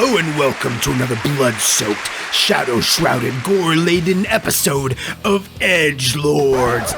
Hello and welcome to another blood-soaked, shadow-shrouded, gore-laden episode of Edgelords.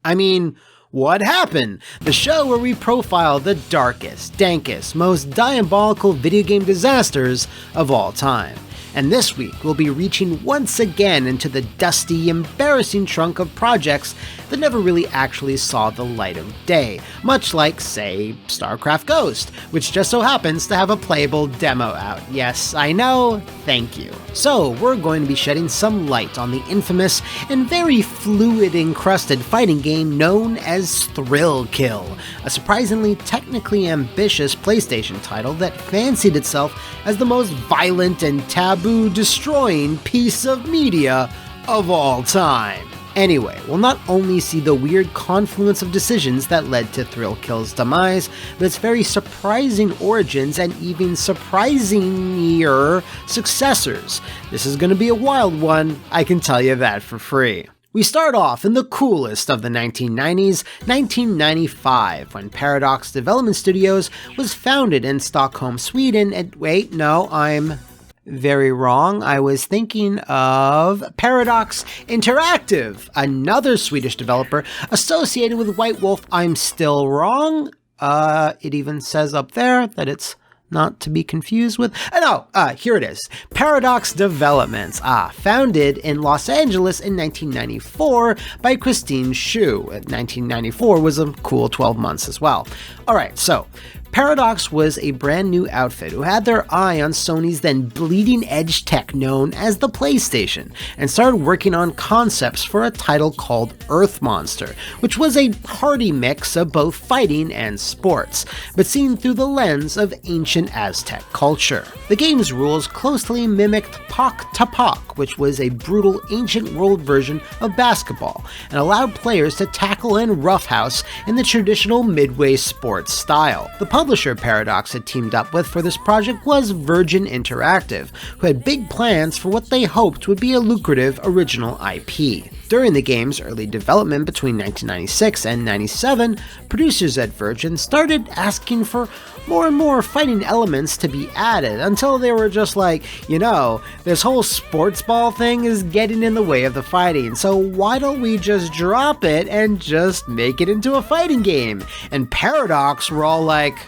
I mean, what happened? The show where we profile the darkest, dankest, most diabolical video game disasters of all time. And this week, we'll be reaching once again into the dusty, embarrassing trunk of projects that never really actually saw the light of day, much like, say, StarCraft Ghost, which just so happens to have a playable demo out. Yes, I know, thank you. So, we're going to be shedding some light on the infamous and very fluid-encrusted fighting game known as Thrill Kill, a surprisingly technically ambitious PlayStation title that fancied itself as the most violent and taboo-destroying piece of media of all time. Anyway, we'll not only see the weird confluence of decisions that led to Thrill Kill's demise, but its very surprising origins and even surprisingly successors. This is going to be a wild one, I can tell you that for free. We start off in the coolest of the 1990s, 1995, when Paradox Development Studios was founded in Stockholm, Sweden, and wait, no, I'm very wrong. I was thinking of Paradox Interactive, another Swedish developer associated with White Wolf. I'm still wrong. It even says up there that it's not to be confused with. Here it is. Paradox Developments, founded in Los Angeles in 1994 by Christine Shu. 1994 was a cool 12 months as well. Alright, so Paradox was a brand new outfit who had their eye on Sony's then bleeding edge tech known as the PlayStation, and started working on concepts for a title called Earth Monster, which was a hearty mix of both fighting and sports, but seen through the lens of ancient Aztec culture. The game's rules closely mimicked Pak Tapak, which was a brutal ancient world version of basketball, and allowed players to tackle and roughhouse in the traditional midway sports style. The publisher Paradox had teamed up with for this project was Virgin Interactive, who had big plans for what they hoped would be a lucrative original IP. During the game's early development between 1996 and 97, producers at Virgin started asking for more and more fighting elements to be added, until they were just like, this whole sports ball thing is getting in the way of the fighting, so why don't we just drop it and just make it into a fighting game? And Paradox were all like,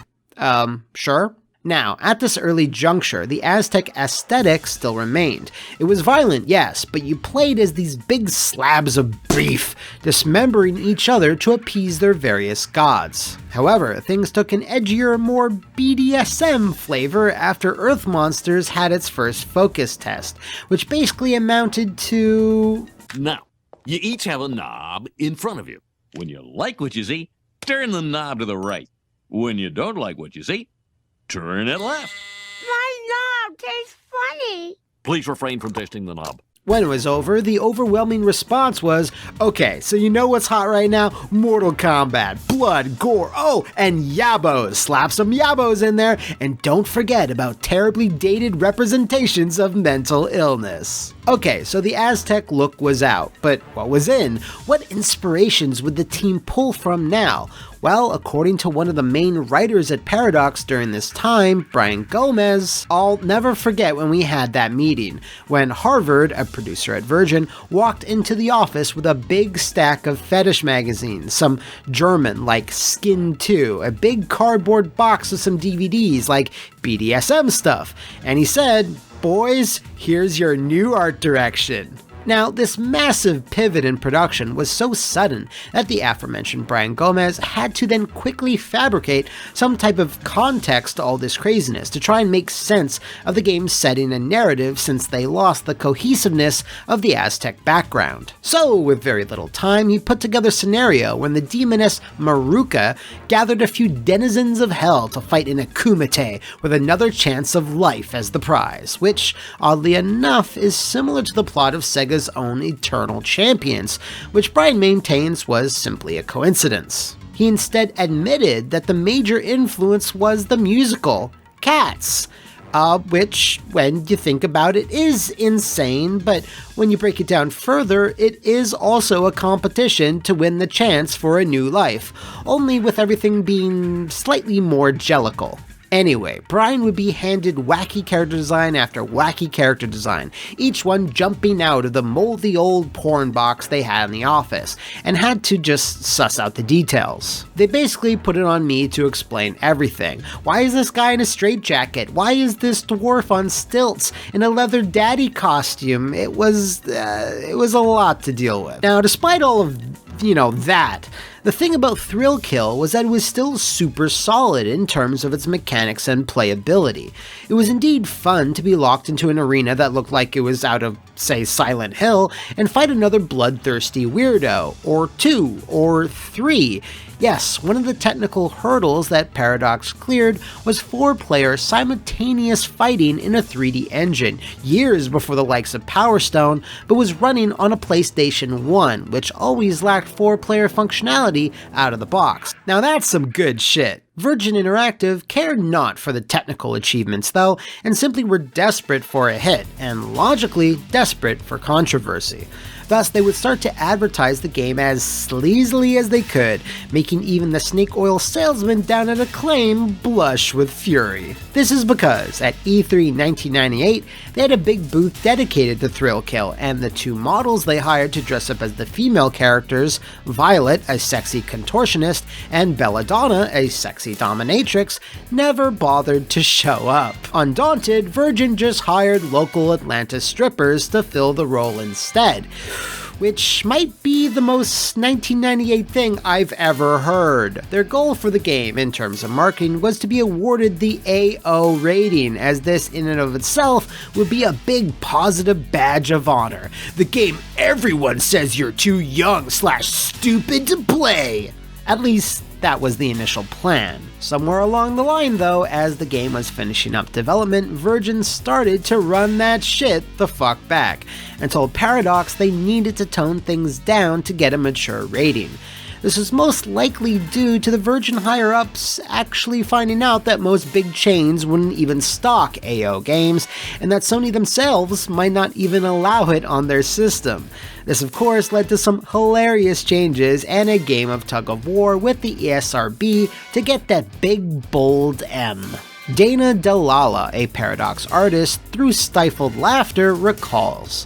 sure. Now, at this early juncture, the Aztec aesthetic still remained. It was violent, yes, but you played as these big slabs of beef, dismembering each other to appease their various gods. However, things took an edgier, more BDSM flavor after Earth Monsters had its first focus test, which basically amounted to... Now, you each have a knob in front of you. When you like what you see, turn the knob to the right. When you don't like what you see, turn it left. My knob tastes funny. Please refrain from testing the knob. When it was over, the overwhelming response was, okay, so you know what's hot right now? Mortal Kombat, blood, gore, and yabos. Slap some yabos in there, and don't forget about terribly dated representations of mental illness. Okay, so the Aztec look was out, but what was in? What inspirations would the team pull from now? Well, according to one of the main writers at Paradox during this time, Brian Gomez, I'll never forget when we had that meeting, when Harvard, a producer at Virgin, walked into the office with a big stack of fetish magazines, some German like Skin 2, a big cardboard box with some DVDs like BDSM stuff, and he said, "Boys, here's your new art direction." Now, this massive pivot in production was so sudden that the aforementioned Brian Gomez had to then quickly fabricate some type of context to all this craziness to try and make sense of the game's setting and narrative, since they lost the cohesiveness of the Aztec background. So, with very little time, he put together a scenario when the demoness Maruka gathered a few denizens of hell to fight in a kumite with another chance of life as the prize, which, oddly enough, is similar to the plot of Sega's own Eternal Champions, which Brian maintains was simply a coincidence. He instead admitted that the major influence was the musical Cats, which, when you think about it, is insane, but when you break it down further, it is also a competition to win the chance for a new life, only with everything being slightly more jellical. Anyway, Brian would be handed wacky character design after wacky character design, each one jumping out of the moldy old porn box they had in the office, and had to just suss out the details. They basically put it on me to explain everything. Why is this guy in a straitjacket? Why is this dwarf on stilts in a leather daddy costume? It was a lot to deal with. Now, despite all of that, the thing about Thrill Kill was that it was still super solid in terms of its mechanics and playability. It was indeed fun to be locked into an arena that looked like it was out of, say, Silent Hill, and fight another bloodthirsty weirdo, or 2, or 3. Yes, one of the technical hurdles that Paradox cleared was 4-player simultaneous fighting in a 3D engine, years before the likes of Power Stone, but was running on a PlayStation 1, which always lacked 4-player functionality out of the box. Now that's some good shit. Virgin Interactive cared not for the technical achievements though, and simply were desperate for a hit, and logically desperate for controversy. Thus, they would start to advertise the game as sleazily as they could, making even the snake oil salesman down at Acclaim blush with fury. This is because, at E3 1998, they had a big booth dedicated to Thrill Kill, and the 2 models they hired to dress up as the female characters, Violet, a sexy contortionist, and Belladonna, a sexy dominatrix, never bothered to show up. Undaunted, Virgin just hired local Atlanta strippers to fill the role instead, which might be the most 1998 thing I've ever heard. Their goal for the game, in terms of marketing, was to be awarded the AO rating, as this in and of itself would be a big positive badge of honor. The game everyone says you're too young/stupid to play! At least, that was the initial plan. Somewhere along the line though, as the game was finishing up development, Virgin started to run that shit the fuck back, and told Paradox they needed to tone things down to get a mature rating. This was most likely due to the Virgin higher-ups actually finding out that most big chains wouldn't even stock AO games, and that Sony themselves might not even allow it on their system. This of course led to some hilarious changes and a game of tug-of-war with the ESRB to get that big bold M. Dana Delala, a Paradox artist, through stifled laughter, recalls,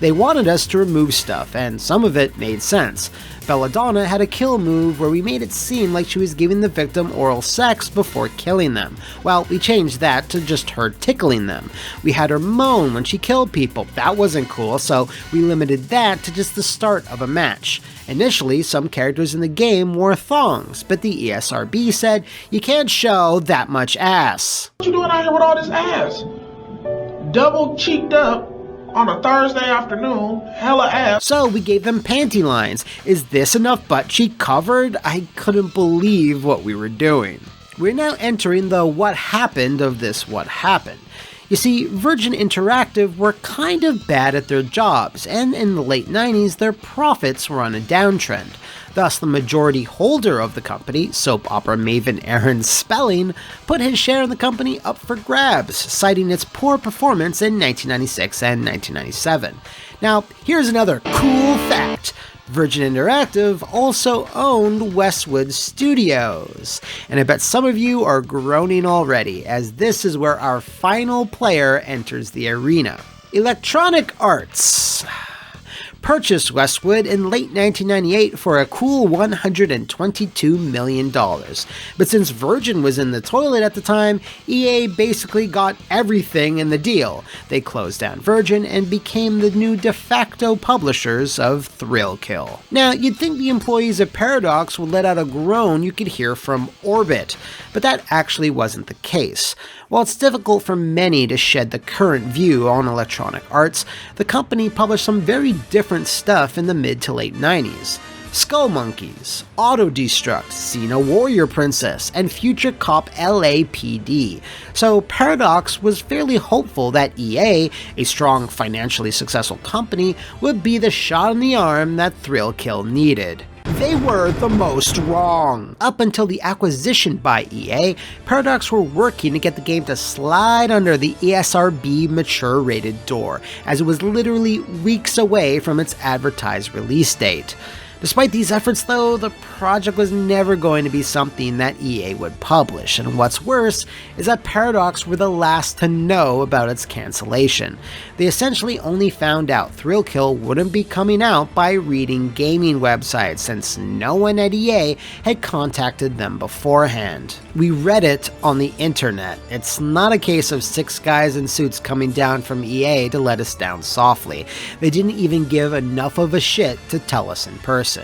"They wanted us to remove stuff, and some of it made sense. Belladonna had a kill move where we made it seem like she was giving the victim oral sex before killing them. Well, we changed that to just her tickling them. We had her moan when she killed people. That wasn't cool, so we limited that to just the start of a match. Initially, some characters in the game wore thongs, but the ESRB said you can't show that much ass." What you doing out here with all this ass? Double cheeked up on a Thursday afternoon, hella ass. So we gave them panty lines. Is this enough butt cheek covered? I couldn't believe what we were doing. We're now entering the what happened of this what happened. You see, Virgin Interactive were kind of bad at their jobs, and in the late 90s their profits were on a downtrend. Thus, the majority holder of the company, soap opera maven Aaron Spelling, put his share in the company up for grabs, citing its poor performance in 1996 and 1997. Now, here's another cool fact. Virgin Interactive also owned Westwood Studios. And I bet some of you are groaning already, as this is where our final player enters the arena. Electronic Arts purchased Westwood in late 1998 for a cool $122 million. But since Virgin was in the toilet at the time, EA basically got everything in the deal. They closed down Virgin and became the new de facto publishers of Thrill Kill. Now, you'd think the employees of Paradox would let out a groan you could hear from Orbit, but that actually wasn't the case. While it's difficult for many to shed the current view on Electronic Arts, the company published some very different stuff in the mid to late 90s. Skull Monkeys, Auto Destruct, Xena Warrior Princess, and Future Cop LAPD. So Paradox was fairly hopeful that EA, a strong financially successful company, would be the shot in the arm that Thrill Kill needed. They were the most wrong. Up until the acquisition by EA, Paradox were working to get the game to slide under the ESRB mature rated door, as it was literally weeks away from its advertised release date. Despite these efforts though, the project was never going to be something that EA would publish, and what's worse is that Paradox were the last to know about its cancellation. They essentially only found out Thrill Kill wouldn't be coming out by reading gaming websites, since no one at EA had contacted them beforehand. We read it on the internet. It's not a case of 6 guys in suits coming down from EA to let us down softly. They didn't even give enough of a shit to tell us in person.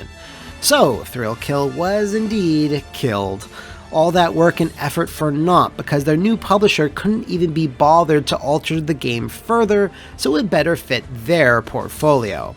So, Thrill Kill was indeed killed. All that work and effort for naught because their new publisher couldn't even be bothered to alter the game further so it better fit their portfolio.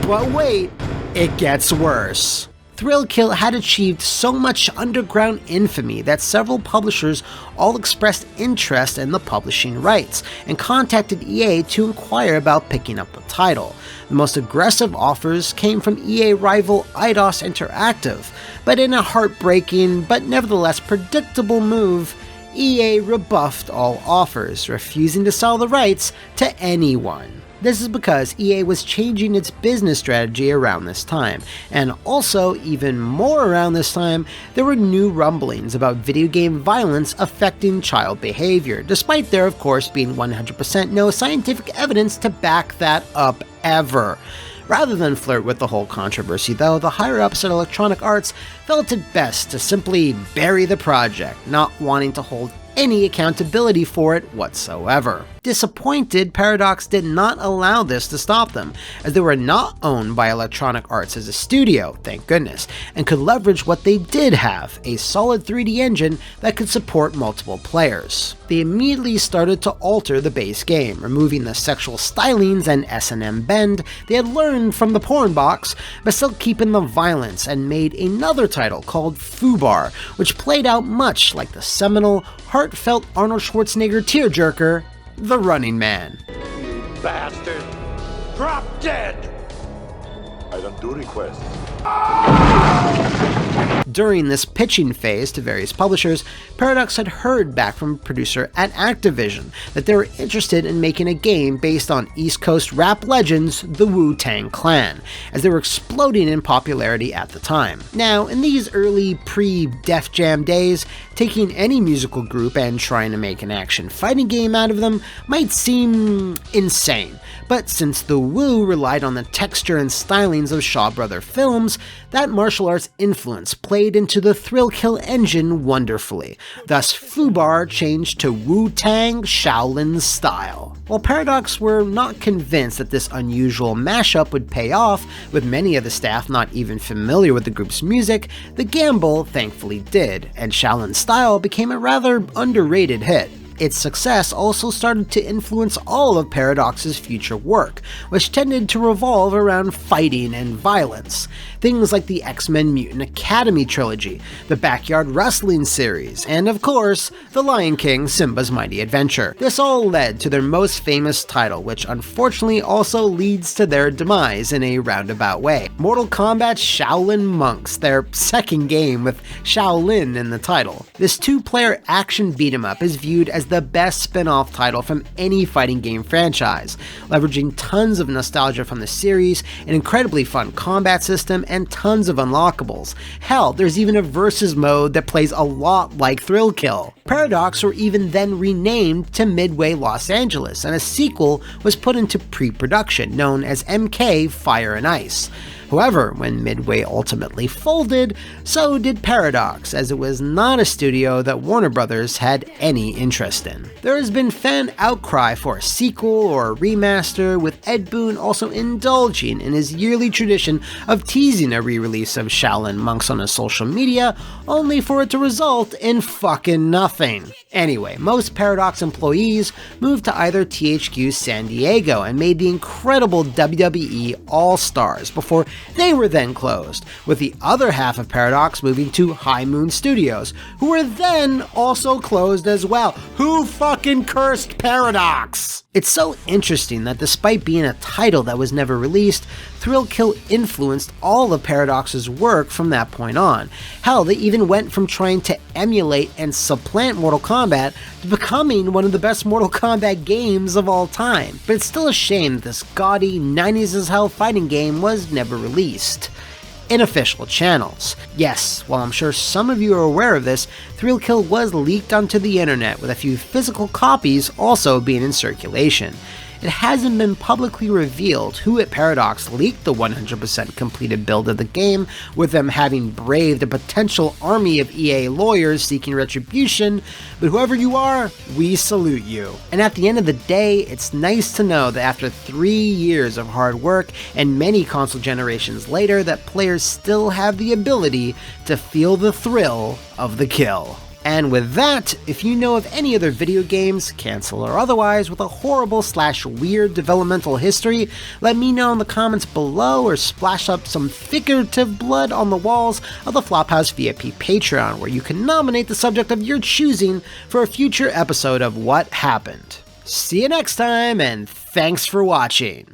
But wait, it gets worse. Thrill Kill had achieved so much underground infamy that several publishers all expressed interest in the publishing rights and contacted EA to inquire about picking up the title. The most aggressive offers came from EA rival Eidos Interactive, but in a heartbreaking but nevertheless predictable move, EA rebuffed all offers, refusing to sell the rights to anyone. This is because EA was changing its business strategy around this time, and also, even more around this time, there were new rumblings about video game violence affecting child behavior, despite there of course being 100% no scientific evidence to back that up ever. Rather than flirt with the whole controversy though, the higher-ups at Electronic Arts felt it best to simply bury the project, not wanting to hold any accountability for it whatsoever. Disappointed, Paradox did not allow this to stop them, as they were not owned by Electronic Arts as a studio, thank goodness, and could leverage what they did have, a solid 3D engine that could support multiple players. They immediately started to alter the base game, removing the sexual stylings and S&M bend they had learned from the porn box, but still keeping the violence, and made another title called Fubar, which played out much like the seminal, heartfelt Arnold Schwarzenegger tearjerker, The Running Man. You bastard! Drop dead! I don't do requests. During this pitching phase to various publishers, Paradox had heard back from a producer at Activision that they were interested in making a game based on East Coast rap legends, the Wu-Tang Clan, as they were exploding in popularity at the time. Now, in these early pre-Def Jam days, taking any musical group and trying to make an action fighting game out of them might seem insane, but since the Wu relied on the texture and stylings of Shaw Brother films, that martial arts influence played into the Thrill Kill engine wonderfully. Thus, Fubar changed to Wu-Tang Shaolin style. While Paradox were not convinced that this unusual mashup would pay off, with many of the staff not even familiar with the group's music, the gamble thankfully did, and Shaolin style became a rather underrated hit. Its success also started to influence all of Paradox's future work, which tended to revolve around fighting and violence. Things like the X-Men Mutant Academy trilogy, the Backyard Wrestling series, and of course, The Lion King: Simba's Mighty Adventure. This all led to their most famous title, which unfortunately also leads to their demise in a roundabout way. Mortal Kombat Shaolin Monks, their second game with Shaolin in the title. This 2-player action beat-em-up is viewed as the best spin-off title from any fighting game franchise, leveraging tons of nostalgia from the series, an incredibly fun combat system, and tons of unlockables. Hell, there's even a versus mode that plays a lot like Thrill Kill. Paradox were even then renamed to Midway Los Angeles, and a sequel was put into pre-production, known as MK Fire and Ice. However, when Midway ultimately folded, so did Paradox, as it was not a studio that Warner Bros. Had any interest in. There has been fan outcry for a sequel or a remaster, with Ed Boon also indulging in his yearly tradition of teasing a re-release of Shaolin Monks on his social media, only for it to result in fucking nothing. Anyway, most Paradox employees moved to either THQ San Diego and made the incredible WWE All-Stars before they were then closed, with the other half of Paradox moving to High Moon Studios, who were then also closed as well. Who fucking cursed Paradox? It's so interesting that despite being a title that was never released, Thrill Kill influenced all of Paradox's work from that point on. Hell, they even went from trying to emulate and supplant Mortal Kombat to becoming one of the best Mortal Kombat games of all time. But it's still a shame that this gaudy 90s as hell fighting game was never released. unofficial channels. Yes, while I'm sure some of you are aware of this, Thrill Kill was leaked onto the internet, with a few physical copies also being in circulation. It hasn't been publicly revealed who at Paradox leaked the 100% completed build of the game, with them having braved a potential army of EA lawyers seeking retribution, but whoever you are, we salute you. And at the end of the day, it's nice to know that after 3 years of hard work and many console generations later, that players still have the ability to feel the thrill of the kill. And with that, if you know of any other video games, cancel or otherwise, with a horrible/weird developmental history, let me know in the comments below, or splash up some figurative blood on the walls of the Flophouse VIP Patreon, where you can nominate the subject of your choosing for a future episode of What Happened. See you next time, and thanks for watching.